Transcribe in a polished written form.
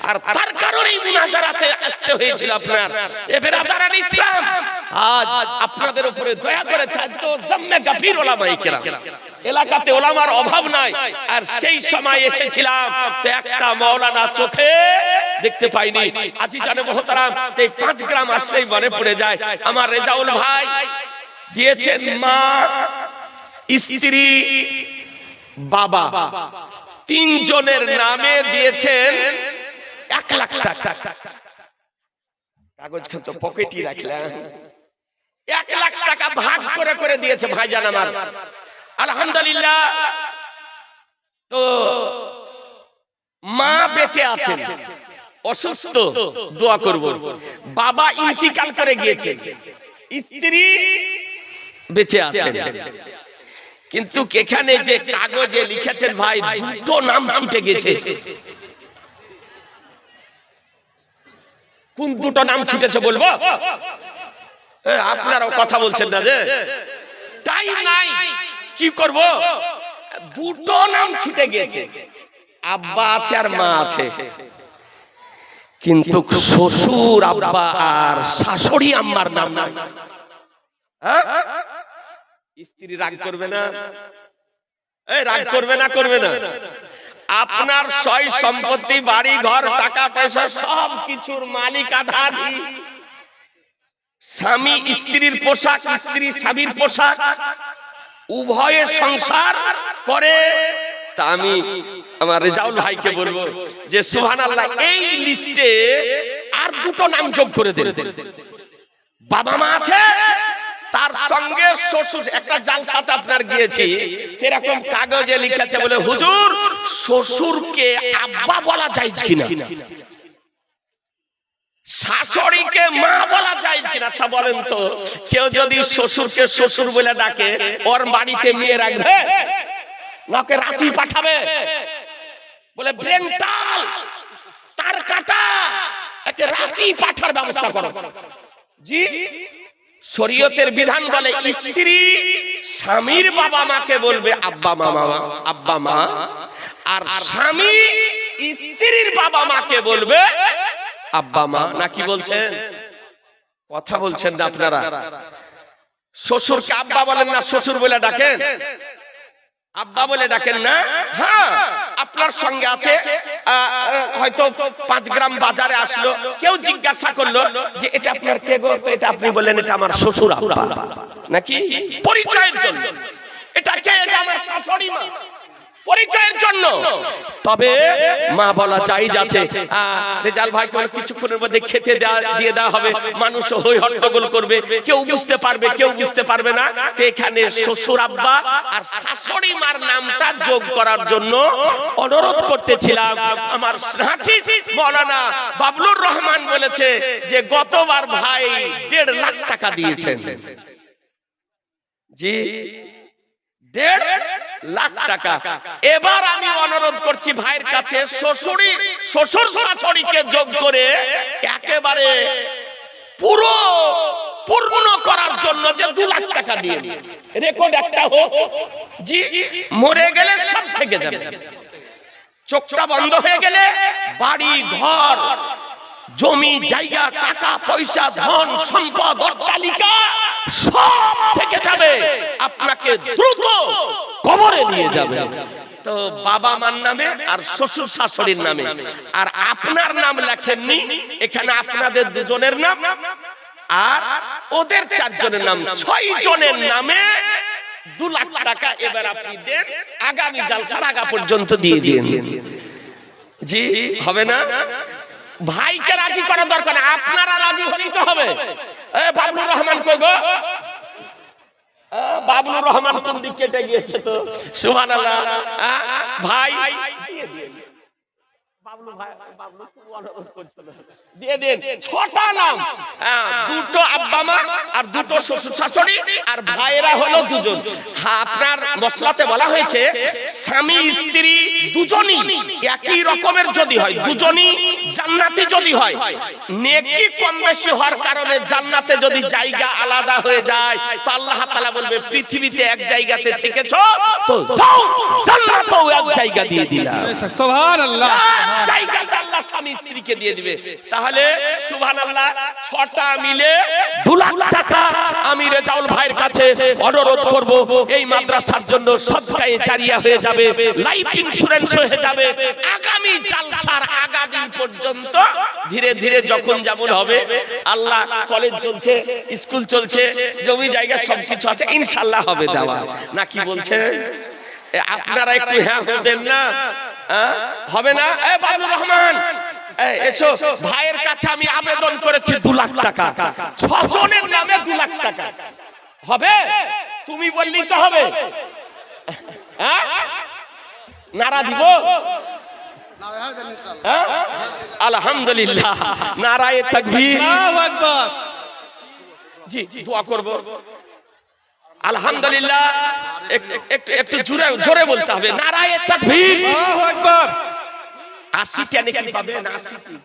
আর তার কারণেই মুনাজারাতে আসতে হয়েছিল আপনার। এ বেরাদারান ইসলাম, আজ আপনাদের উপরে দয়া করেছে। আজ তো জাম্মে গাফির ওলামায়ে কেরাম, এলাকাতে ওলামার অভাব নাই। আর সেই সময় এসেছিলাম তো একটা মাওলানা চোখে দেখতে পাইনি। আজি জানে মোহতারাম, এই 5 গ্রাম আসলেই মনে পড়ে যায় আমার রেজাউল ভাই দিয়েছেন মা, স্ত্রী, বাবা, 3 জনের নামে দিয়েছেন 1 লাখ টাকা। কাগজ খান তো পকেটই রাখলাম। 1 লাখ টাকা ভাগ করে করে দিয়েছে ভাইজান আমার, আলহামদুলিল্লাহ। তো মা বেঁচে আছেন, অসুস্থ, দোয়া করব। বাবা ইন্তিকাল করে গিয়েছে, স্ত্রী বেঁচে আছেন। কিন্তু এখানে যে কাগজে লিখেছেন ভাই, 2টো নাম ছুটে গেছে। কোন 2টো নাম ছুটেছে বলবো? আপনারাও কথা বলছেন না, যে টাইম নাই, কি করব? 2টো নাম ছুটে গেছে, আব্বা আছে আর মা আছে। কিন্তু শ্বশুর আব্বা আর শাশুড়ি আম্মার নাম নাই। স্ত্রী রাগ করবে না? রাগ করবে না? করবে না? আপনার সয় সম্পত্তি, বাড়ি ঘর, টাকা পয়সা, সব কিছুর মালিকাধারী স্বামী স্ত্রীর পোশাক, স্ত্রী স্বামীর পোশাক, উভয়ে সংসার করে। তা আমি আমার রেজাউল ভাইকে বলবো যে সুবহানাল্লাহ, এই লিস্টে আর 2টো নাম যোগ করে দেন। বাবা মা আছে, তার সঙ্গে শ্বশুর। একটা জালসাতে আপনার গিয়েছি, এরকম কাগজে লিখেছে বলে, হুজুর শ্বশুরকে আব্বা বলা যায় কিনা, শাশুড়িকে মা বলা যায় কিনা? আচ্ছা বলেন তো, কেউ যদি শ্বশুরকে শ্বশুর বলে ডাকে, ওর বাড়িতে মেয়ে রাখবে নাকি রাঁচি পাঠাবে? বলে ব্রেনটাল, তার কাটা, একে রাঁচি পাঠার ব্যবস্থা করো। জি, শরীয়তের বিধান বলে স্ত্রী স্বামীর বাবা মাকে বলবে আব্বা মামা, আব্বা মা, আর স্বামী স্ত্রীর বাবা মাকে বলবে আব্বা মা। নাকি বলছেন? কথা বলছেন না আপনারা? শ্বশুরকে আব্বা বলেন না, শ্বশুর বলে ডাকেন? আব্বা বলে ডাকেন না? হ্যাঁ, আপনার সঙ্গে আছে, হয়তো 5 গ্রাম বাজারে আসলো, কেউ জিজ্ঞাসা করলো যে এটা আপনার কে গো? তো এটা আপনি বললেন এটা আমার শ্বশুর আব্বা, নাকি পরিচয়ের জন্য। এটা কে? এটা আমার শাশুড়ি মা, পরিচয়ের জন্য। তবে মা বলা জায়েজ আছে। রেজাল ভাই কোন কিছুক্ষণের মধ্যে খেতে দিয়ে দেওয়া হবে, মানুষ হই হট্টগোল করবে, কেউ বুঝতে পারবে, কেউ বুঝতে পারবে না। তো এখানে শ্বশুর আব্বা আর শাশুড়ি মার নামটা যোগ করার জন্য অনুরোধ করতেছিলাম। আমার মাওলানা বাবলুর রহমান বলেছে যে গতবার ভাই 1.5 লাখ টাকা দিয়েছেন। জি, 1.5 লাখ টাকা। এবার আমি অনুরোধ করছি ভাইয়ের কাছে, শ্বশুর শাশুড়িকে যোগ করে একেবারে পুরো পূর্ণ করার জন্য যে 2 লাখ টাকা দিয়ে রেকর্ড একটা হোক। জি, মরে গেলে সব থেকে যাবে, চোখটা বন্ধ হয়ে গেলে বাড়ি ঘর, জমি জায়গা, টাকা পয়সা, ধন সম্পদ, অট্টালিকা সব থেকে যাবে, আপনাকে দ্রুত কবরে নিয়ে যাবে। তো বাবা মার নামে আর শ্বশুর শাশুড়ির নামে, আর আপনার নাম লেখেননি, এখানে আপনাদের 2 জনের নাম আর ওদের 4 জনের নাম, 6 জনের নামে 2 লাখ টাকা এবার আপনি দেন, আগামী জালসার আগা পর্যন্ত দিয়ে দিন। জি, হবে না? ভাইকে রাজি করা দরকার না, আপনারা রাজি হলেই তো হবে। বাবলুর রহমান কই গো? বাবলুর রহমান কোন দিক কেটে গিয়েছে তো? সুবহানাল্লাহ। ভাই দিয়ে দিন, বাবলু ভাই, বাবলু খুব অনুরোধ করছিল, দিয়ে দেন। 6টা নাম, 2টো আব্বা মা আর 2টো শ্বশুর শাশুড়ি, আর ভাইয়েরা হলো 2 জন। আপনার মসলাতে বলা হয়েছে স্বামী স্ত্রী দুজনই একই রকমের যদি হয়, দুজনই জান্নাতি যদি হয়, নেকি কম বেশি হওয়ার কারণে জান্নাতে যদি জায়গা আলাদা হয়ে যায়, তো আল্লাহ তাআলা বলবে পৃথিবীতে এক জায়গাতে থেকেছো তো যাও জান্নাতেও এক জায়গা দিয়ে দিলাম। সুবহানাল্লাহ। জায়গাটা আল্লাহ স্বামী স্ত্রীকে দিয়ে দিবে। তাহলে সুবহানাল্লাহ 6টা মিলে 2 লাখ টাকা আমি রেজাউল ভাইয়ের কাছে অনুরোধ করব, এই মাদ্রাসার জন্য সদকায়ে জারিয়া হয়ে যাবে, লাইফ ইন্সুরেন্স হয়ে যাবে। আগামী জালসার আগামী পর্যন্ত ধীরে ধীরে যখন যেমন হবে, আল্লাহ কলেজ চলছে, স্কুল চলছে, জমি জায়গা সবকিছু আছে, ইনশাআল্লাহ হবে দেওয়া। না কি বলছে আপনারা একটু হ্যাঁ দেন না? হবে না? এ বাবুর রহমান এসো, ভাইয়ের কাছে আমি আবেদন করেছি 2 লাখ টাকা, 6 জনের নামে 2 লাখ টাকা হবে। তুমি বললেই তো হবে। নারা দিব? আলহামদুলিল্লাহ, নারায়ে তাকবীর, আল্লাহু আকবার। জি দোয়া করব। আলহামদুলিল্লাহ, একটু জোরে বলতে হবে, নারায়ে তাকবীর, আল্লাহু আকবার। 80 টা নাকি পাবেন? 80